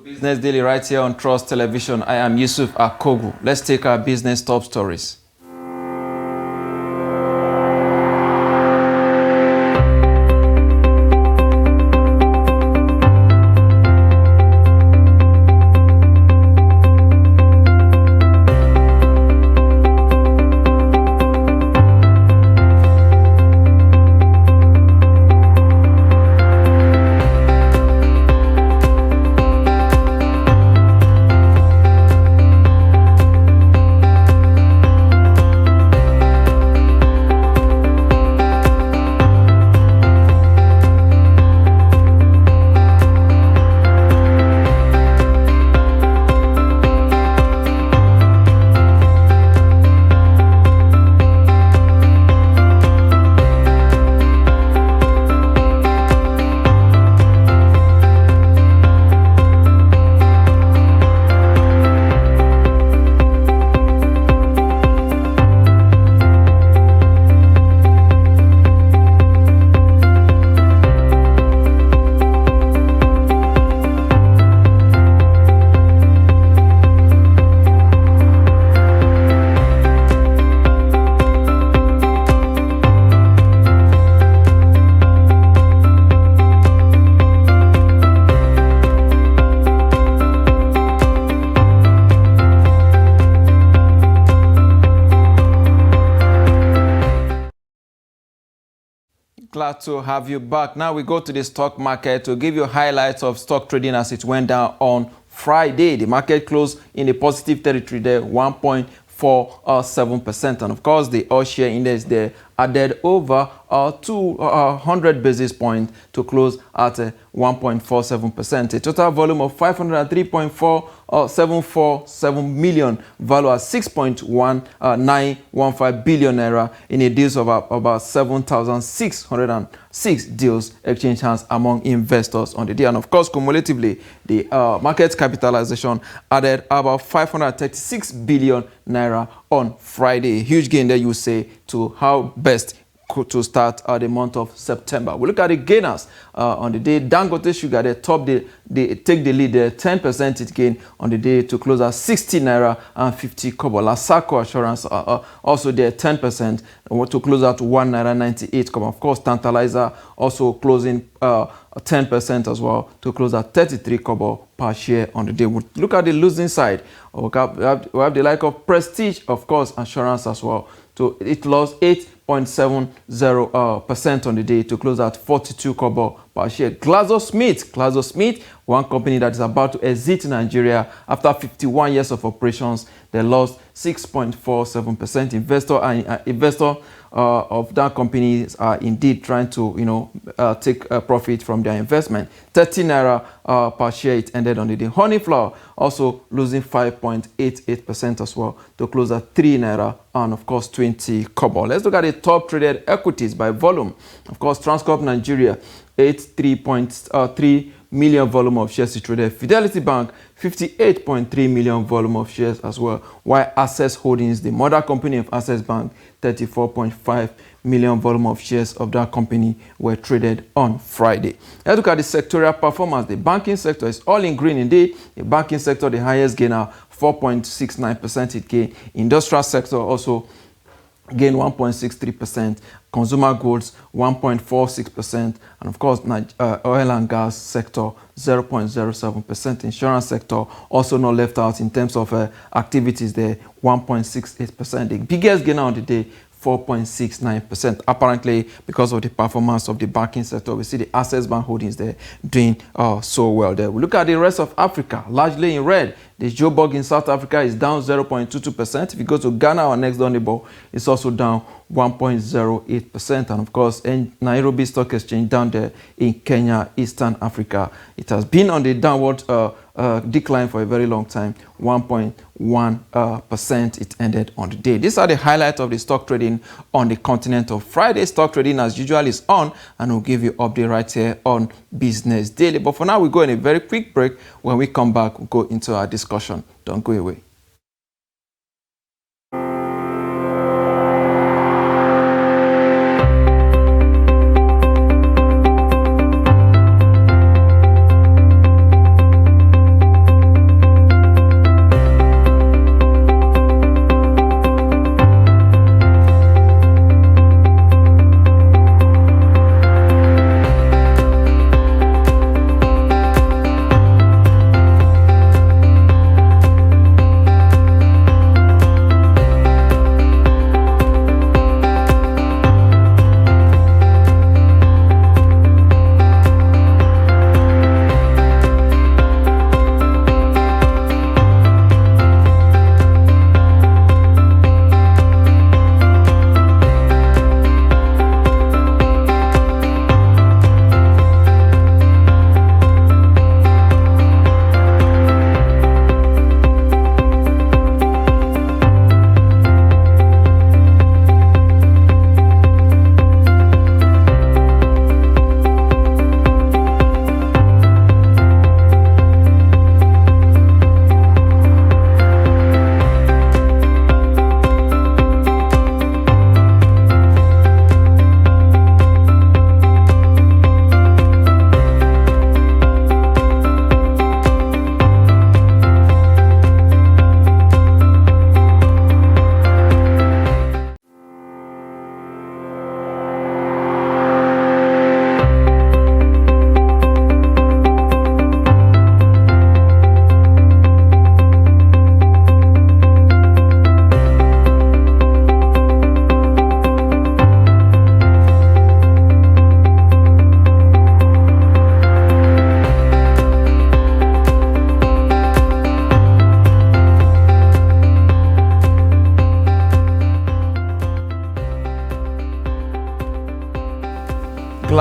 Business Daily right here on Trust Television. I am Yusuf Akogu. Let's take our business top stories. Glad to have you back. Now we go to the stock market to give you highlights of stock trading as it went down on Friday. The market closed in the positive territory there, 1.47%. And of course, the all share index there added over 200 basis points to close at 1.47%. A total volume of 503.4747 million, value at 6.1915 billion naira in a deals of about 7,606 deals exchanged hands among investors on the day. And of course, cumulatively, the market capitalization added about 536 billion naira on Friday. A huge gain there, you say, to how best to start the month of September. We look at the gainers on the day. Dangote Sugar, they take the lead there, 10% it gain on the day to close at 60 naira and 50 kobo. Lasako Assurance also there, 10% to close at 1 naira 98 kobo. Of course, Tantalizer also closing 10% as well to close at 33 kobo per share on the day. We look at the losing side. We have the like of Prestige, of course, Assurance as well. So it lost 8.70% on the day to close at 42 kobo per share. GlaxoSmith, one company that is about to exit Nigeria after 51 years of operations, they lost 6.47%. Investor of that company are indeed trying to, take profit from their investment. 30 naira per share it ended on the day. Honeyflower also losing 5.88% as well to close at 3 naira and of course 20 kobo. Let's look at the top traded equities by volume. Of course, Transcorp Nigeria, 83.3 million volume of shares traded. Fidelity Bank, 58.3 million volume of shares as well. While Access Holdings, the mother company of Access Bank, 34.5 million volume of shares of that company were traded on Friday. Let's look at the sectorial performance. The banking sector is all in green indeed. The banking sector, the highest gainer, 4.69% it gained. Industrial sector also gained 1.63%. Consumer goods 1.46%, and of course oil and gas sector 0.07%. Insurance sector also not left out in terms of activities there, 1.68%. The biggest gainer on the day, 4.69%. Apparently, because of the performance of the banking sector, we see the Access Bank Holdings there doing so well there. We look at the rest of Africa, largely in red. The Joburg in South Africa is down 0.22%. If you go to Ghana, our next door neighbor, it's also down 1.08%. And of course, Nairobi Stock Exchange down there in Kenya, Eastern Africa. It has been on the downward decline for a very long time, 1.1%. It ended on the day. These are the highlights of the stock trading on the continent of Friday. Stock trading, as usual, is on, and we'll give you update right here on Business Daily. But for now, we go in a very quick break. When we come back, we'll go into our discussion. Don't go away.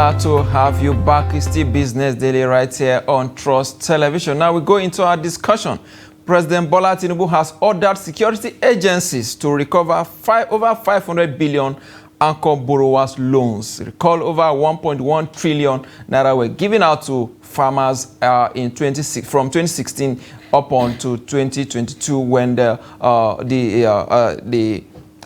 Glad to have you back. It's still Business Daily right here on Trust Television. Now we go into our discussion. President Bola Tinubu has ordered security agencies to recover over 500 billion anchor borrowers loans. Recall over 1.1 trillion naira were given out to farmers from 2016 up on to 2022 when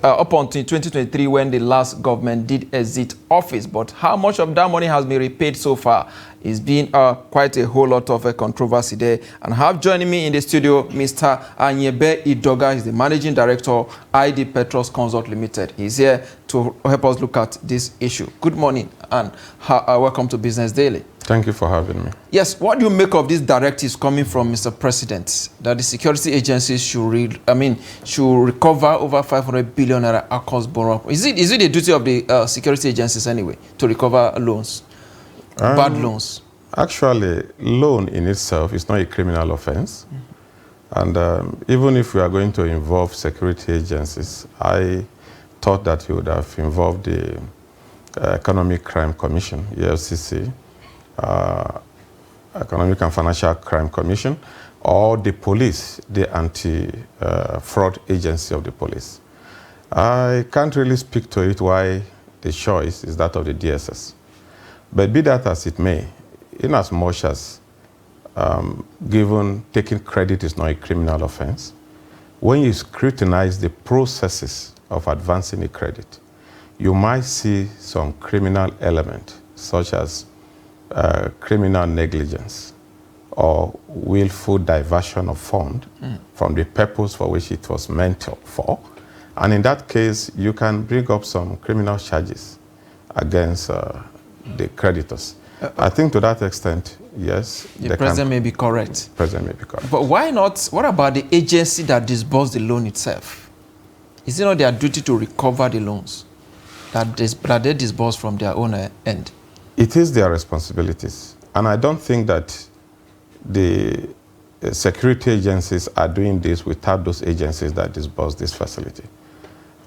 up until 2023 when the last government did exit office. But how much of that money has been repaid so far is being quite a whole lot of a controversy there. And I have joining me in the studio Mr. Anyebe Idoga. He's the Managing Director, ID Petrus Consult Limited. He's here to help us look at this issue. Good morning and welcome to Business Daily. Thank you for having me. Yes, what do you make of these directives coming from Mr. President that the security agencies should recover over 500 billion naira across borrower? Is it the duty of the security agencies anyway to recover loans, bad loans? Actually, loan in itself is not a criminal offense. And even if we are going to involve security agencies, I thought that you would have involved the Economic Crime Commission, EFCC, Economic and Financial Crime Commission, or the police, the anti-fraud agency of the police. I can't really speak to it why the choice is that of the DSS. But be that as it may, in as much as taking credit is not a criminal offense, when you scrutinize the processes of advancing a credit, you might see some criminal element, such as criminal negligence or willful diversion of fund from the purpose for which it was meant for. And in that case, you can bring up some criminal charges against the creditors. I think to that extent, yes. The president may be correct. President may be correct. But why not? What about the agency that disbursed the loan itself? Is it not their duty to recover the loans that they disburse from their own end? It is their responsibilities. And I don't think that the security agencies are doing this without those agencies that disburse this facility.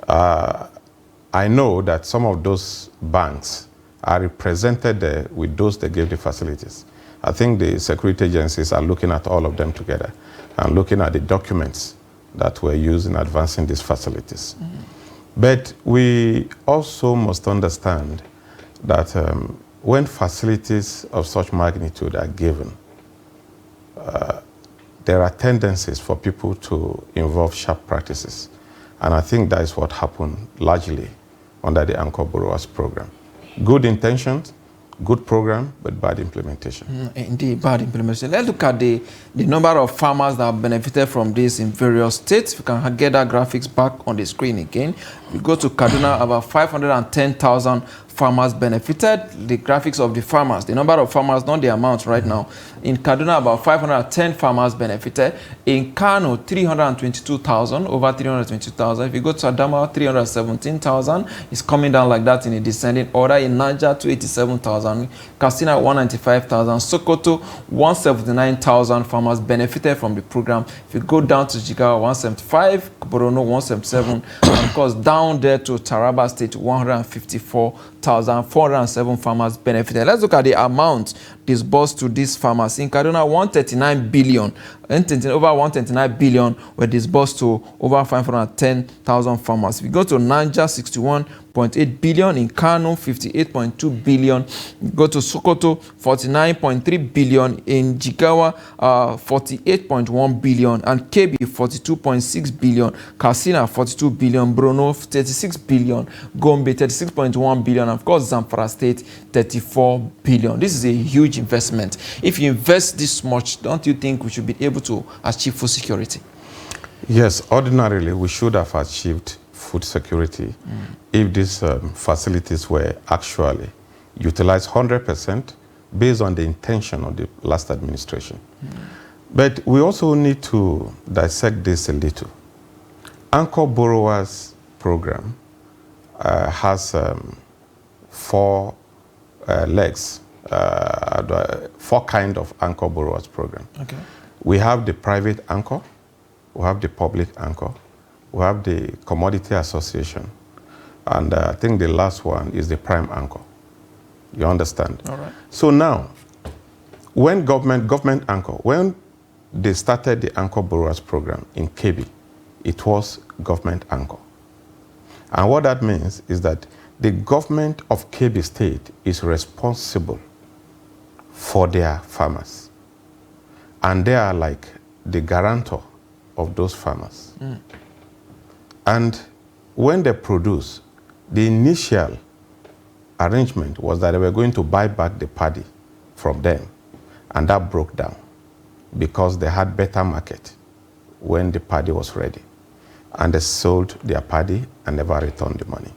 I know that some of those banks are represented there with those that gave the facilities. I think the security agencies are looking at all of them together and looking at the documents that were used in advancing these facilities. But we also must understand that when facilities of such magnitude are given, there are tendencies for people to involve sharp practices. And I think that is what happened largely under the Anchor Borrowers Program. Good intentions, good program, but bad implementation. Indeed, bad implementation. Let's look at the number of farmers that have benefited from this in various states. We can get that graphics back on the screen again. We go to Kaduna, about 510,000 farmers benefited. The graphics of the farmers, the number of farmers, not the amount right now. In Kaduna, about 510 farmers benefited. In Kano, 322,000, over 322,000. If you go to Adamawa, 317,000. It's coming down like that in a descending order. In Niger, 287,000. Katsina, 195,000. Sokoto, 179,000 farmers benefited from the program. If you go down to Jigawa, 175, Borno, 177, and of course down there to Taraba State, 154,407 farmers benefited. Let's look at the amount disbursed to these farmers. In Kaduna, 139 billion, over 129 billion were disbursed to over 510,000 farmers. If you go to Niger, 61.8 billion. In Kano, 58.2 billion. Go to Sokoto, 49.3 billion. In Jigawa, 48.1 billion. And Kebbi, 42.6 billion. Katsina, 42 billion. Borno, 36 billion. Gombe, 36.1 billion. And of course, Zamfara State, 34 billion. This is a huge investment. If you invest this much, don't you think we should be able to achieve food security? Yes, ordinarily, we should have achieved food security if these facilities were actually utilized 100% based on the intention of the last administration. But we also need to dissect this a little. Anchor Borrowers Program has 4 legs, 4 kinds of Anchor Borrowers Program. Okay. We have the private anchor, we have the public anchor, we have the commodity association, and I think the last one is the prime anchor. You understand? All right. So now, when government anchor, when they started the Anchor Borrowers Program in Kebbi, it was government anchor. And what that means is that the government of Kebbi State is responsible for their farmers. And they are like the guarantor of those farmers. And when they produce, the initial arrangement was that they were going to buy back the paddy from them. And that broke down because they had better market when the paddy was ready. And they sold their paddy and never returned the money.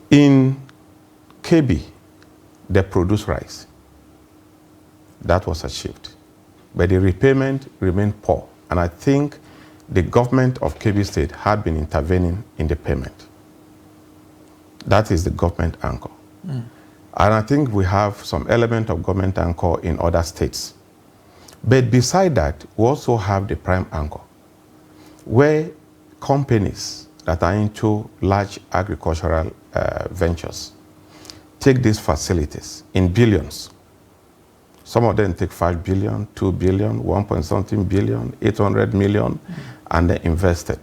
In Kebbi, they produce rice. That was achieved. But the repayment remained poor. And I think the government of Kebbi State had been intervening in the payment. That is the government anchor. And I think we have some element of government anchor in other states. But beside that, we also have the prime anchor, where companies that are into large agricultural ventures take these facilities in billions. Some of them take 5 billion, 2 billion, 1.something billion, 800 million, and they invested.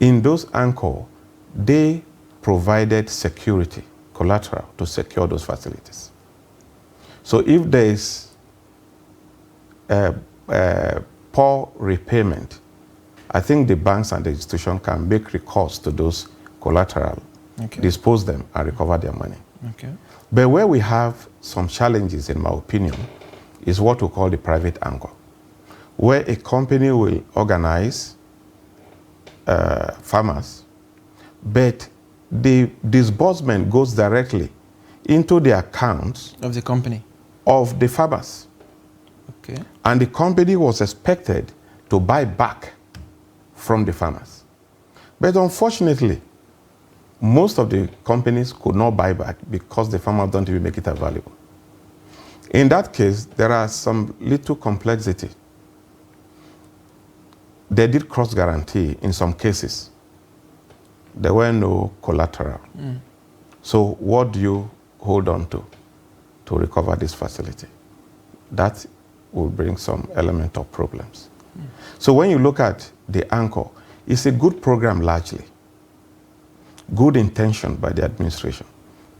In those anchor, they provided security, collateral, to secure those facilities. So if there is poor repayment, I think the banks and the institution can make recourse to those collateral, dispose them, and recover their money. But where we have some challenges, in my opinion, is what we call the private anchor, where a company will organize farmers, but the disbursement goes directly into the accounts of the company, of the farmers. And the company was expected to buy back from the farmers. But unfortunately, most of the companies could not buy back because the farmers don't even make it available. In that case, there are some little complexity. They did cross-guarantee in some cases. There were no collateral. So what do you hold on to recover this facility? That will bring some element of problems. So when you look at the anchor, it's a good program largely. Good intention by the administration,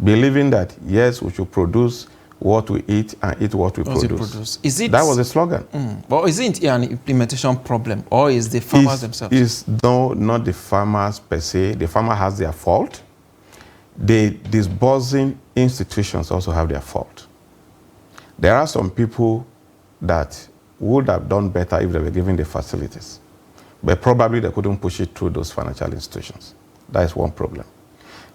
believing that, yes, we should produce what we eat and eat what we produce. Is it, that was the slogan. But is it an implementation problem, or is the farmers themselves? No, not the farmers per se. The farmer has their fault. The disbursing institutions also have their fault. There are some people that would have done better if they were given the facilities, but probably they couldn't push it through those financial institutions. That is one problem.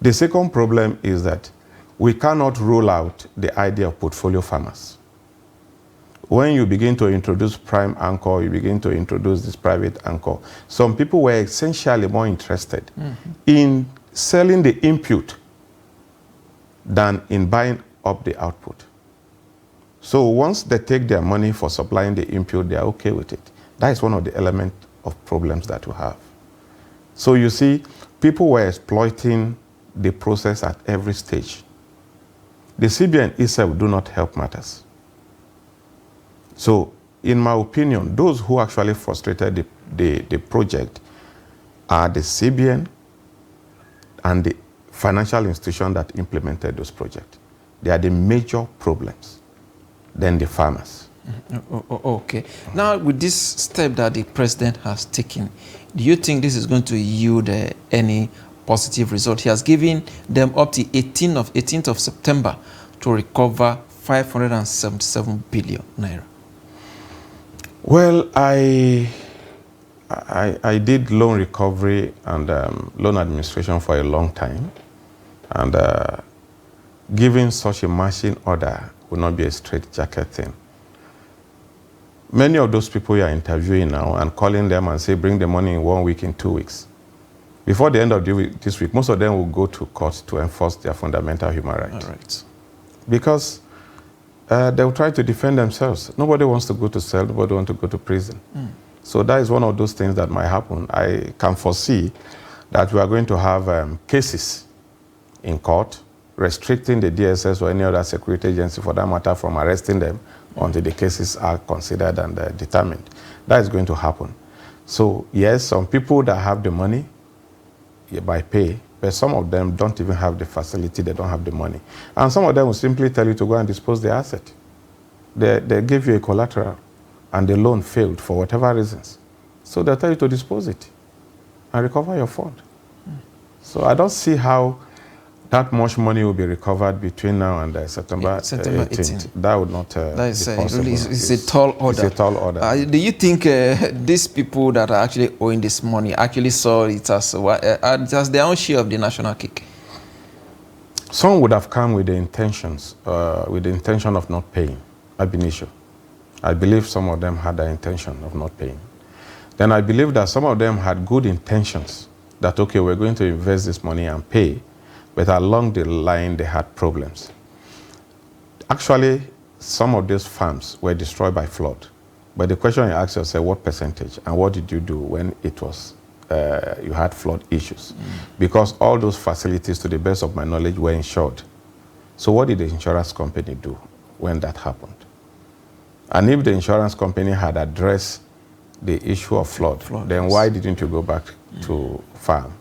The second problem is that we cannot rule out the idea of portfolio farmers. When you begin to introduce prime anchor, you begin to introduce this private anchor, some people were essentially more interested in selling the input than in buying up the output. So once they take their money for supplying the input, they are okay with it. That is one of the elements of problems that we have. So you see, people were exploiting the process at every stage. The CBN itself do not help matters. So, in my opinion, those who actually frustrated the project are the CBN and the financial institution that implemented those projects. They are the major problems. Then the farmers. Okay. Now, with this step that the president has taken, do you think this is going to yield any positive result? He has given them up to 18th of September to recover 577 billion naira. Well, I did loan recovery and loan administration for a long time, and giving such a marching order will not be a straitjacket thing. Many of those people you are interviewing now and calling them and say, bring the money in 1 week, in 2 weeks. Before the end of this week, most of them will go to court to enforce their fundamental human rights. All right. Because they will try to defend themselves. Nobody wants to go to cell, nobody wants to go to prison. So that is one of those things that might happen. I can foresee that we are going to have cases in court restricting the DSS or any other security agency for that matter from arresting them until the cases are considered and determined. That is going to happen. So yes, some people that have the money by pay, but some of them don't even have the facility, they don't have the money. And some of them will simply tell you to go and dispose the asset. They give you a collateral and the loan failed for whatever reasons. So they'll tell you to dispose it and recover your fund. So I don't see how that much money will be recovered between now and September 18th. That would not be possible. Really, it's a tall order. It's a tall order. Do you think these people that are actually owing this money actually saw it as their own share of the national cake? Some would have come with the intention of not paying, ab initio. I believe some of them had the intention of not paying. Then I believe that some of them had good intentions that, okay, we're going to invest this money and pay, but along the line they had problems. Actually, some of these farms were destroyed by flood. But the question you ask yourself, what percentage and what did you do when it was you had flood issues? Because all those facilities, to the best of my knowledge, were insured. So what did the insurance company do when that happened? And if the insurance company had addressed the issue of flood, then why didn't you go back to farm?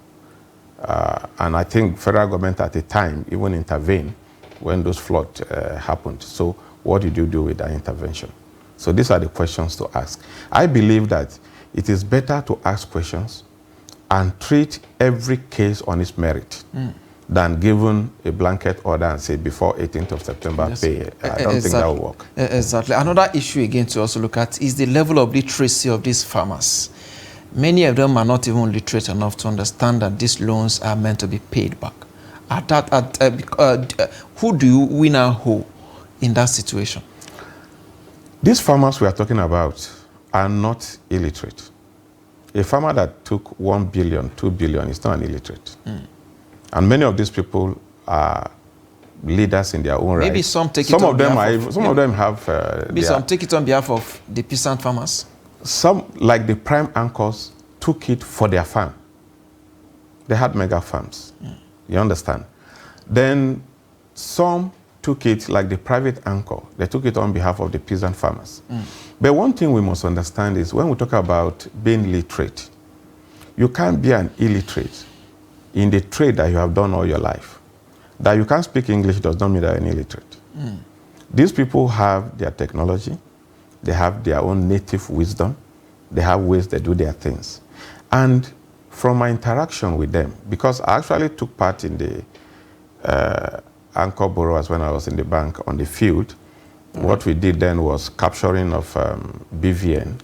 And I think federal government at the time even intervened when those floods happened. So what did you do with that intervention? So these are the questions to ask. I believe that it is better to ask questions and treat every case on its merit than given a blanket order and say before 18th of September pay. I don't think that will work. Exactly. Another issue again to also look at is the level of literacy of these farmers. Many of them are not even literate enough to understand that these loans are meant to be paid back. Who do you win and who in that situation? These farmers we are talking about are not illiterate. A farmer that took 1 billion, 2 billion is not an illiterate. And many of these people are leaders in their own right. Maybe some take it on behalf of... Some of them have... Maybe some take it on behalf of the peasant farmers. Some, like the prime anchors, took it for their farm. They had mega farms. You understand? Then some took it, like the private anchor, they took it on behalf of the peasant farmers. But one thing we must understand is when we talk about being literate, you can't be an illiterate in the trade that you have done all your life. That you can't speak English does not mean that you're an illiterate. These people have their technology, they have their own native wisdom, they have ways they do their things. And from my interaction with them, because I actually took part in the anchor borrowers when I was in the bank on the field, what we did then was capturing of BVN,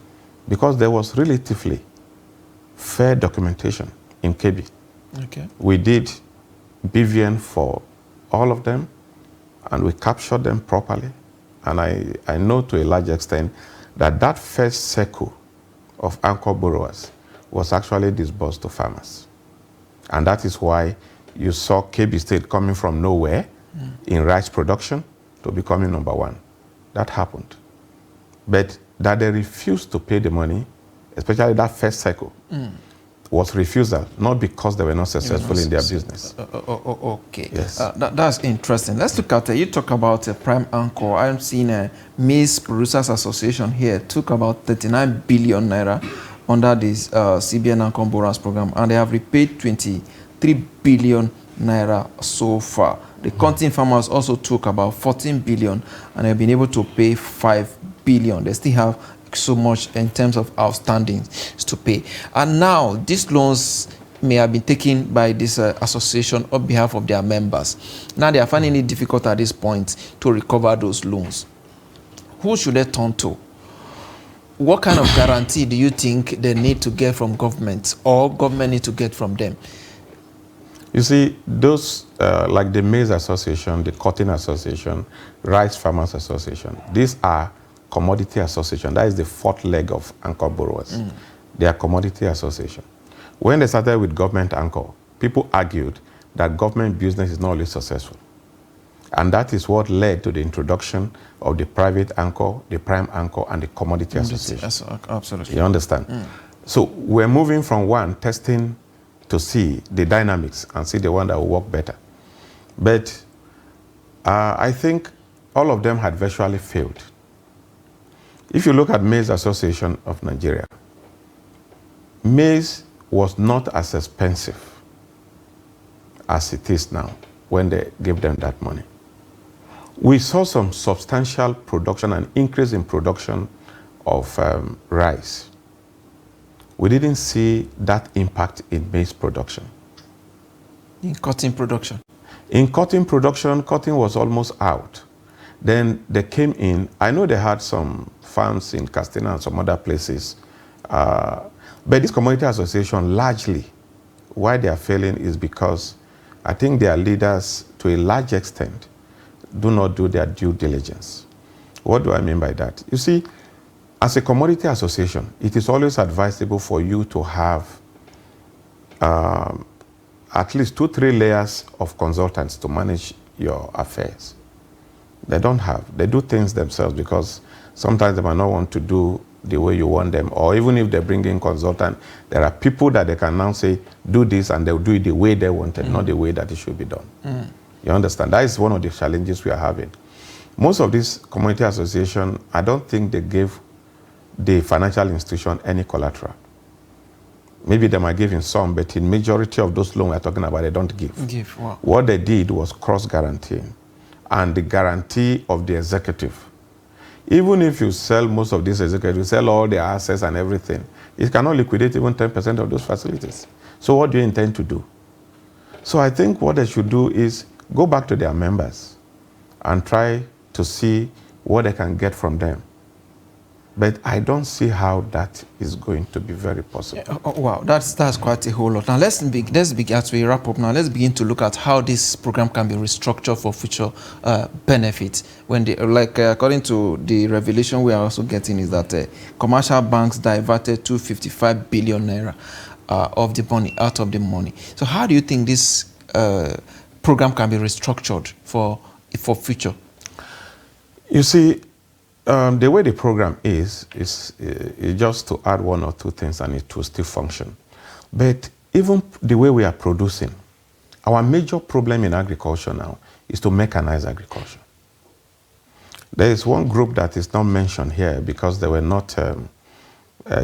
because there was relatively fair documentation in KB. Okay. We did BVN for all of them, and we captured them properly. And I know to a large extent that that first circle of anchor borrowers was actually disbursed to farmers. And that is why you saw KB State coming from nowhere in rice production to becoming #1. That happened. But that they refused to pay the money, especially that first cycle, was refusal, not because they were not successful in their business. Okay. Yes. That's interesting. Let's look at you talk about prime anchor. I'm seeing a Maize Producers Association here took about 39 billion naira under this CBN Anchor Borrowers Program, and they have repaid 23 billion naira so far. The Continent farmers also took about 14 billion and have been able to pay 5 billion. They still have so much in terms of outstanding to pay. And now these loans may have been taken by this association on behalf of their members. Now they are finding it difficult at this point to recover those loans. Who should they turn to? What kind of guarantee do you think they need to get from government or government need to get from them? You see, those like the Maize Association, the Cotton Association, Rice Farmers Association, these are commodity association. That is the fourth leg of anchor borrowers. They are commodity association. When they started with government anchor, people argued that government business is not always successful. And that is what led to the introduction of the private anchor, the prime anchor, and the commodity association. Yes, absolutely. You understand? So we're moving from one, testing to see the dynamics and see the one that will work better. But I think all of them had virtually failed. If you look at Maize Association of Nigeria, maize was not as expensive as it is now when they gave them that money. We saw some substantial production and increase in production of rice. We didn't see that impact in maize production. In cotton production? In cotton production, cotton was almost out. Then they came in. I know they had some farms in Castina and some other places. But this community association, largely, why they are failing is because I think their leaders, to a large extent, do not do their due diligence. What do I mean by that? You see, as a commodity association, it is always advisable for you to have at least 2-3 layers of consultants to manage your affairs. They don't have. They do things themselves because sometimes they might not want to do the way you want them, or even if they bring in consultant, there are people that they can now say, do this, and they'll do it the way they want it, not the way that it should be done. You understand? That is one of the challenges we are having. Most of these community associations, I don't think they gave the financial institution any collateral. Maybe they might give in some, but in majority of those loans we're talking about, they don't give. Wow. What they did was cross-guaranteeing, and the guarantee of the executive. Even if you sell most of these executives, you sell all their assets and everything, it cannot liquidate even 10% of those facilities. So what do you intend to do? So I think what they should do is go back to their members and try to see what they can get from them. But I don't see how that is going to be very possible. Wow, that's quite a whole lot. Now let's begin as we wrap up. Now let's begin to look at how this program can be restructured for future benefits. When according to the revelation we are also getting is that commercial banks diverted 255 billion naira of the money out of the money. So how do you think this program can be restructured for future? You see, the way the program is just to add 1 or 2 things and it will still function. But even the way we are producing, our major problem in agriculture now is to mechanize agriculture. There is one group that is not mentioned here because they were not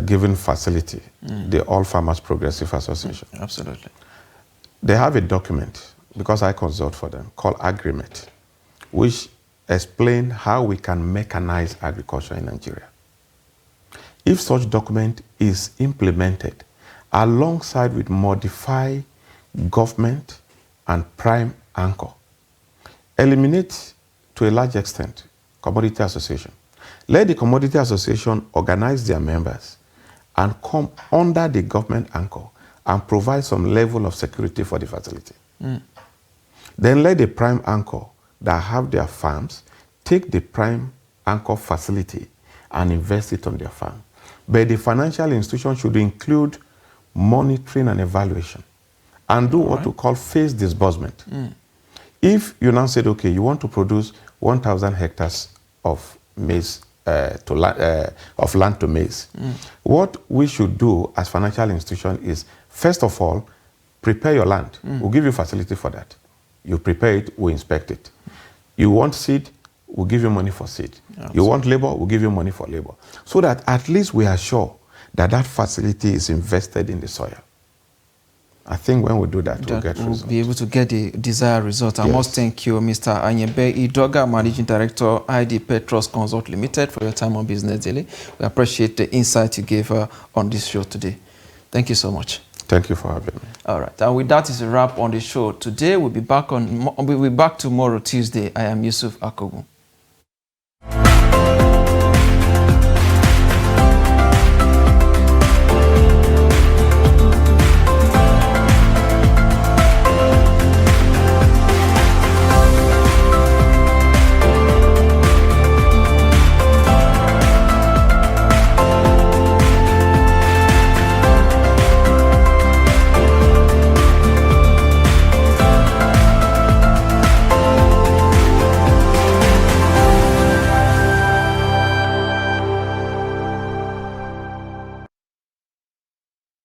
given facility, the All Farmers Progressive Association. Absolutely. They have a document, because I consult for them, called Agreement, which explain how we can mechanize agriculture in Nigeria. If such document is implemented alongside with modify government and prime anchor, eliminate to a large extent commodity association. Let the commodity association organize their members and come under the government anchor and provide some level of security for the facility. Then let the prime anchor that have their farms take the prime anchor facility and invest it on their farm. But the financial institution should include monitoring and evaluation and do what we call phase disbursement. If you now said, okay, you want to produce 1,000 hectares of maize, of land to maize, what we should do as financial institution is, first of all, prepare your land. We'll give you facility for that. You prepare it, we inspect it. You want seed, we'll give you money for seed. Absolutely. You want labor, we'll give you money for labor. So that at least we are sure that that facility is invested in the soil. I think when we do that, we'll get results. We'll be able to get the desired result. I must thank you, Mr. Anyebe Idoga, Managing Director, Petrus Consult Limited, for your time on Business Daily. We appreciate the insight you gave on this show today. Thank you so much. Thank you for having me. All right. And with that is a wrap on the show today. We'll be back tomorrow, Tuesday. I am Yusuf Akogun.